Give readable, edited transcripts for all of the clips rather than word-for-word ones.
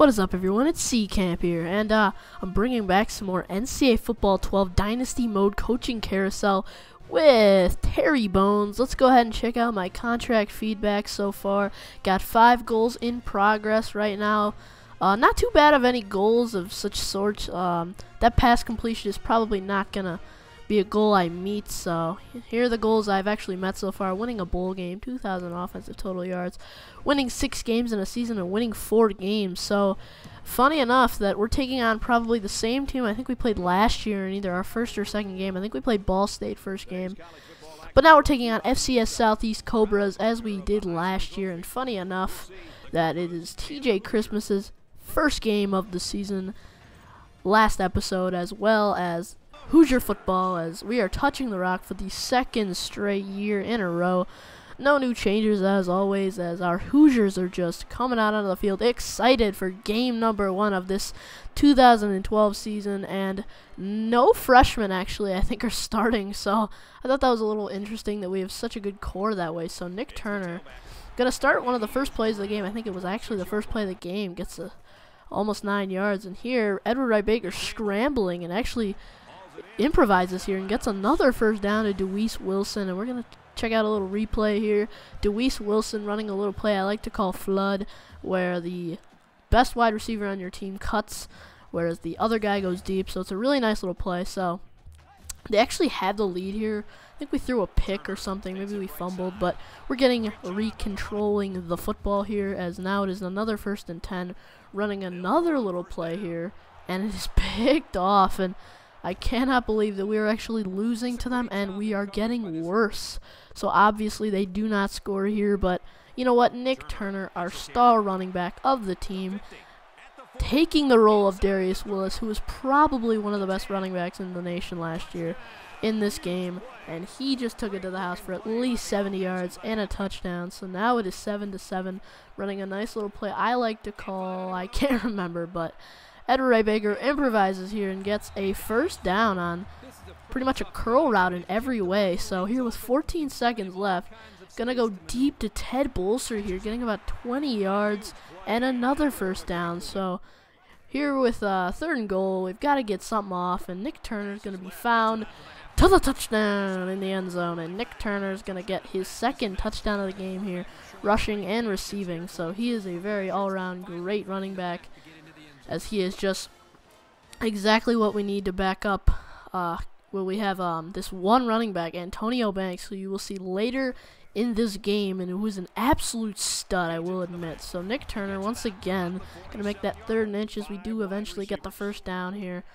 What is up, everyone? It's C-Camp here, and I'm bringing back some more NCAA Football 12 Dynasty Mode Coaching Carousel with Terry Bones. Let's go ahead and check out my contract feedback so far. Got 5 goals in progress right now. Not too bad of any goals of such sorts. That pass completion is probably not going to be a goal I meet, so here are the goals I've actually met so far. Winning a bowl game, 2,000 offensive total yards, winning 6 games in a season, and winning 4 games. So funny enough that we're taking on probably the same team I think we played last year in either our first or second game. I think we played Ball State first game, but now we're taking on FCS Southeast Cobras as we did last year. And funny enough that it is TJ Christmas's first game of the season, last episode, as well as Hoosier football, as we are touching the rock for the 2nd straight year in a row. No new changes as always, as our Hoosiers are just coming out onto the field excited for game number 1 of this 2012 season, and no freshmen actually I think are starting, so I thought that was a little interesting that we have such a good core that way. So Nick Turner gonna start one of the first plays of the game. I think it was actually the first play of the game, gets almost 9 yards, and here Edward Wright Baker scrambling and actually improvises here and gets another first down to Deweese Wilson. And we're going to check out a little replay here. Deweese Wilson running a little play I like to call flood, where the best wide receiver on your team cuts, whereas the other guy goes deep. So it's a really nice little play. So they actually have the lead here. I think we threw a pick or something. Maybe we fumbled, but we're getting recontrolling the football here, as now it is another 1st and 10, running another little play here, and it is picked off. And I cannot believe that we are actually losing to them, and we are getting worse. So obviously they do not score here, but you know what? Nick Turner, our star running back of the team, taking the role of Darius Willis, who was probably one of the best running backs in the nation last year, in this game, and he just took it to the house for at least 70 yards and a touchdown. So now it is 7-7, running a nice little play I like to call, I can't remember, but Edward Wright Baker improvises here and gets a first down on pretty much a curl route in every way. So here with 14 seconds left, gonna go deep to Ted Bolser here, getting about 20 yards and another first down. So here with 3rd and goal, we've got to get something off, and Nick Turner's gonna be found to the touchdown in the end zone, and Nick Turner's gonna get his 2nd touchdown of the game here, rushing and receiving. So he is a very all-around great running back, as he is just exactly what we need to back up. Well, we have this one running back, Antonio Banks, who you will see later in this game, and who is an absolute stud, I will admit. So Nick Turner, once again, going to make that 3rd and inches. We do eventually get the first down here.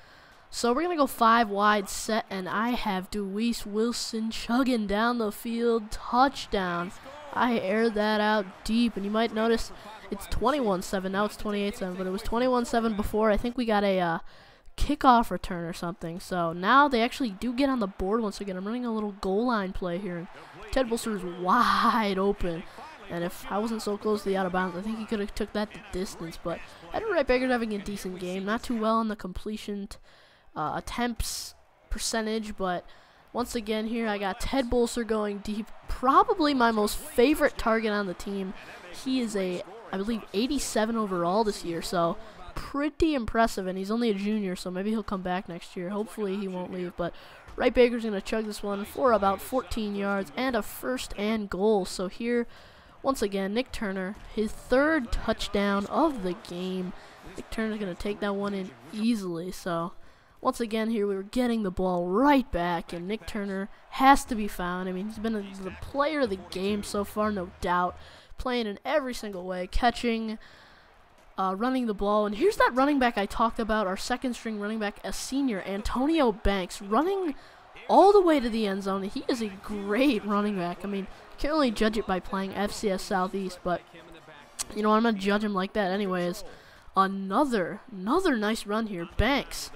So we're going to go 5 wide set, and I have Deweese Wilson chugging down the field. Touchdown. I aired that out deep, and you might notice it's 21-7. Now it's 28-7, but it was 21-7 before. I think we got a kickoff return or something. So now they actually do get on the board once again. I'm running a little goal line play here, and Ted Bolser is wide open. And if I wasn't so close to the out of bounds, I think he could have took that the distance. But Edward Wright Baker's having a decent game. Not too well on the completion attempts percentage, but once again here I got Ted Bolser going deep. Probably my most favorite target on the team. He is I believe 87 overall this year, so pretty impressive, and he's only a junior, so maybe he'll come back next year. Hopefully he won't leave, but Wright Baker's going to chug this one for about 14 yards and a 1st and goal. So here, once again, Nick Turner, his 3rd touchdown of the game. Nick Turner's going to take that one in easily. So once again here, we were getting the ball right back, and Nick Turner has to be found. I mean, he's been the player of the game so far, no doubt, playing in every single way, catching, running the ball. And here's that running back I talked about, our 2nd string running back, a senior, Antonio Banks, running all the way to the end zone. He is a great running back. I mean, you can't really judge it by playing FCS Southeast, but you know, I'm going to judge him like that anyways. Another nice run here. Banks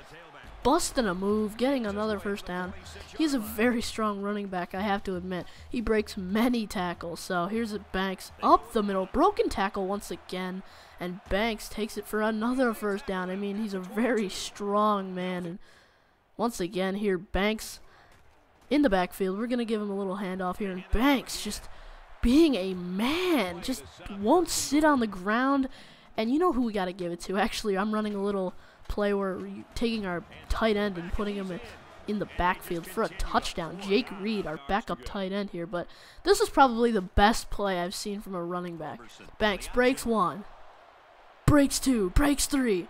busting a move, getting another first down. He's a very strong running back, I have to admit. He breaks many tackles. So here's Banks up the middle, broken tackle once again, and Banks takes it for another first down. I mean, he's a very strong man, and once again here, Banks in the backfield. We're going to give him a little handoff here, and Banks just being a man, just won't sit on the ground And you know who we got to give it to. Actually, I'm running a little play where we're taking our tight end and putting him in the backfield for a touchdown. Jake Reed, our backup tight end here. But this is probably the best play I've seen from a running back. Banks breaks 1, breaks 2, breaks 3.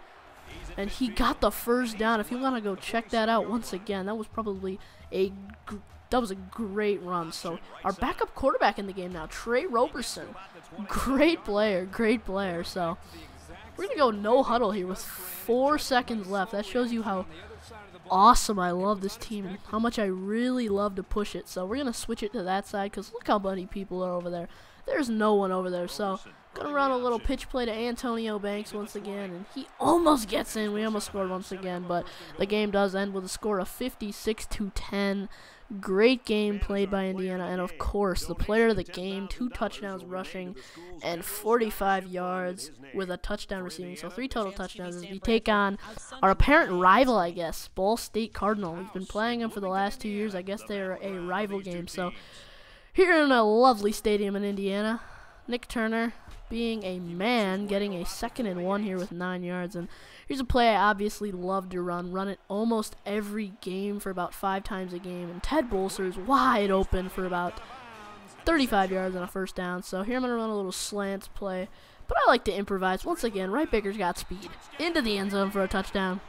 And he got the first down. If you want to go check that out once again, that was probably a great run. So our backup quarterback in the game now, Trey Roberson. Great player, great player. So we're going to go no huddle here with 4 seconds left. That shows you how awesome I love this team and how much I really love to push it. So we're going to switch it to that side because look how many people are over there. There's no one over there. So gonna run a little pitch play to Antonio Banks once again, and he almost gets in. We almost scored once again, but the game does end with a score of 56-10. Great game played by Indiana, and of course, the player of the game, 2 touchdowns rushing and 45 yards with a touchdown receiving. So 3 total touchdowns as we take on our apparent rival, I guess, Ball State Cardinal. We've been playing them for the last 2 years. I guess they're a rival game. So here in a lovely stadium in Indiana, Nick Turner, being a man, getting a 2nd and 1 here with 9 yards. And here's a play I obviously love to run it almost every game for about 5 times a game. And Ted Bolser's wide open for about 35 yards on a first down. So here I'm going to run a little slants play. But I like to improvise. Once again, Wright Baker's got speed into the end zone for a touchdown.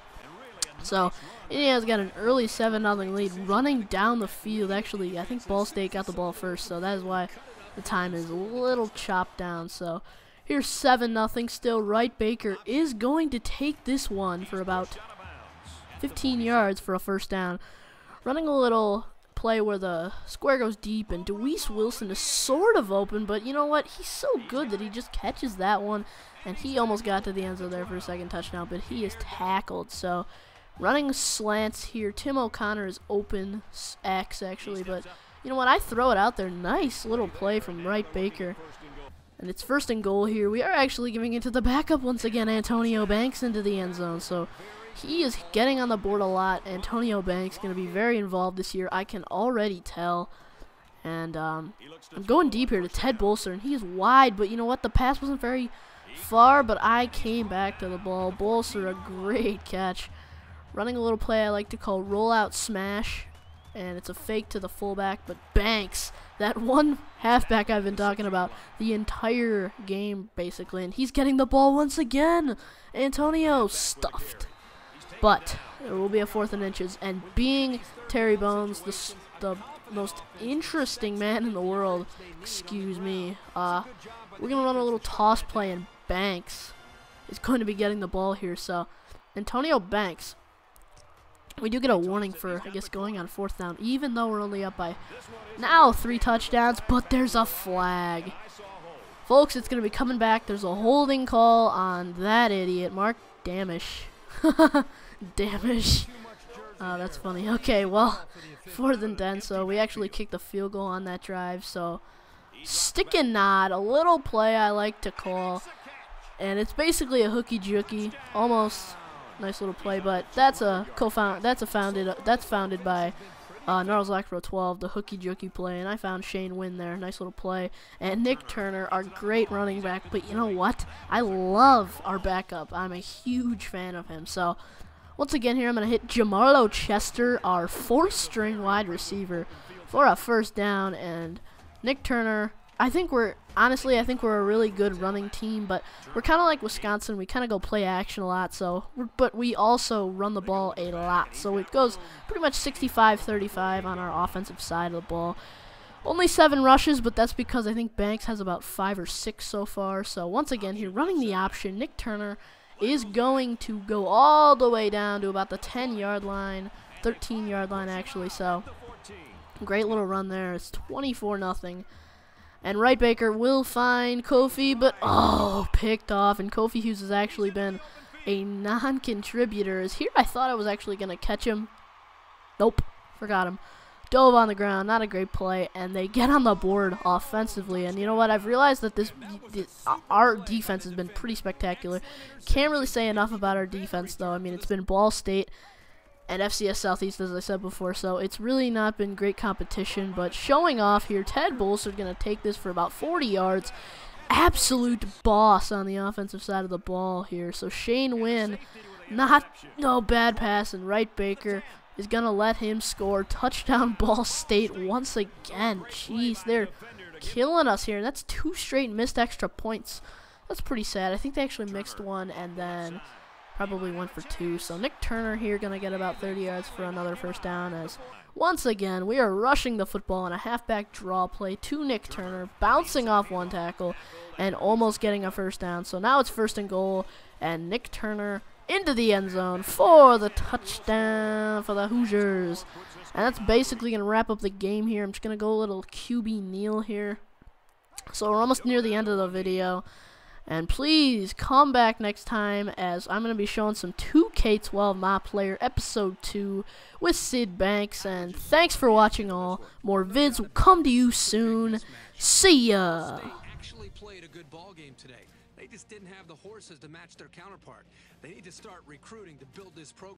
So Indiana's got an early 7-0 lead running down the field. Actually, I think Ball State got the ball first, so that is why the time is a little chopped down. So here's 7-0 still. Wright Baker is going to take this one for about 15 yards for a first down. Running a little play where the square goes deep, and Deweese Wilson is sort of open, but you know what? He's so good that he just catches that one, and he almost got to the end zone there for a 2nd touchdown, but he is tackled. So running slants here. Tim O'Connor is open X actually, but you know what? I throw it out there. Nice little play from Wright Baker. And it's 1st and goal here. We are actually giving it to the backup once again, Antonio Banks, into the end zone. So he is getting on the board a lot. Antonio Banks going to be very involved this year. I can already tell. And I'm going deep here to Ted Bolser, and he is wide. But you know what? The pass wasn't very far, but I came back to the ball. Bolser, a great catch. Running a little play I like to call rollout smash. And it's a fake to the fullback, but Banks, that one halfback I've been talking about the entire game, basically, and he's getting the ball once again. Antonio stuffed. But there will be a 4th and inches, and being Terry Bones, the most interesting man in the world, excuse me, we're going to run a little toss play, and Banks is going to be getting the ball here. So Antonio Banks, we do get a warning for, I guess, going on 4th down, even though we're only up by now 3 touchdowns, but there's a flag. Folks, it's going to be coming back. There's a holding call on that idiot, Mark Damish. Damish. Oh, that's funny. Okay, well, 4th and 10, so we actually kicked the field goal on that drive. So stick and nod, a little play I like to call, and it's basically a hooky-jooky, almost. Nice little play, but that's founded by Gnarls Pro 12, the hooky-jooky play, and I found Shane Wynn there. Nice little play. And Nick Turner, our great running back, but you know what? I love our backup. I'm a huge fan of him. So once again here, I'm going to hit Jamarlo Chester, our 4th-string wide receiver, for a first down, and Nick Turner, I think we're a really good running team, but we're kind of like Wisconsin. We kind of go play action a lot, but we also run the ball a lot. So it goes pretty much 65-35 on our offensive side of the ball. Only 7 rushes, but that's because I think Banks has about 5 or 6 so far. So once again here, running the option, Nick Turner is going to go all the way down to about the 10-yard line, 13-yard line actually. So great little run there. It's 24-0. And Wright Baker will find Kofi, but, picked off. And Kofi Hughes has actually been a non-contributor. Here I thought I was actually going to catch him. Nope, forgot him. Dove on the ground, not a great play. And they get on the board offensively. And you know what? I've realized that our defense has been pretty spectacular. Can't really say enough about our defense, though. I mean, it's been Ball State and FCS Southeast, as I said before, so it's really not been great competition, but showing off here, Ted Bolser going to take this for about 40 yards, absolute boss on the offensive side of the ball here. So Shane Wynn, no bad pass, and Wright Baker is going to let him score. Touchdown Ball State once again. Jeez, they're killing us here. That's 2 straight missed extra points. That's pretty sad. I think they actually mixed one and then probably went for 2. So Nick Turner here going to get about 30 yards for another first down, as once again we are rushing the football on a halfback draw play to Nick Turner, bouncing off 1 tackle and almost getting a first down. So now it's 1st and goal, and Nick Turner into the end zone for the touchdown for the Hoosiers. And that's basically going to wrap up the game here. I'm just going to go a little QB kneel here. So we're almost near the end of the video. And please come back next time, as I'm going to be showing some 2K12 My Player Episode 2 with Sid Banks. And thanks for watching all. More vids will come to you soon. See ya! Actually played a good ball game today. They just didn't have the horses to match their counterpart. They need to start recruiting to build this program.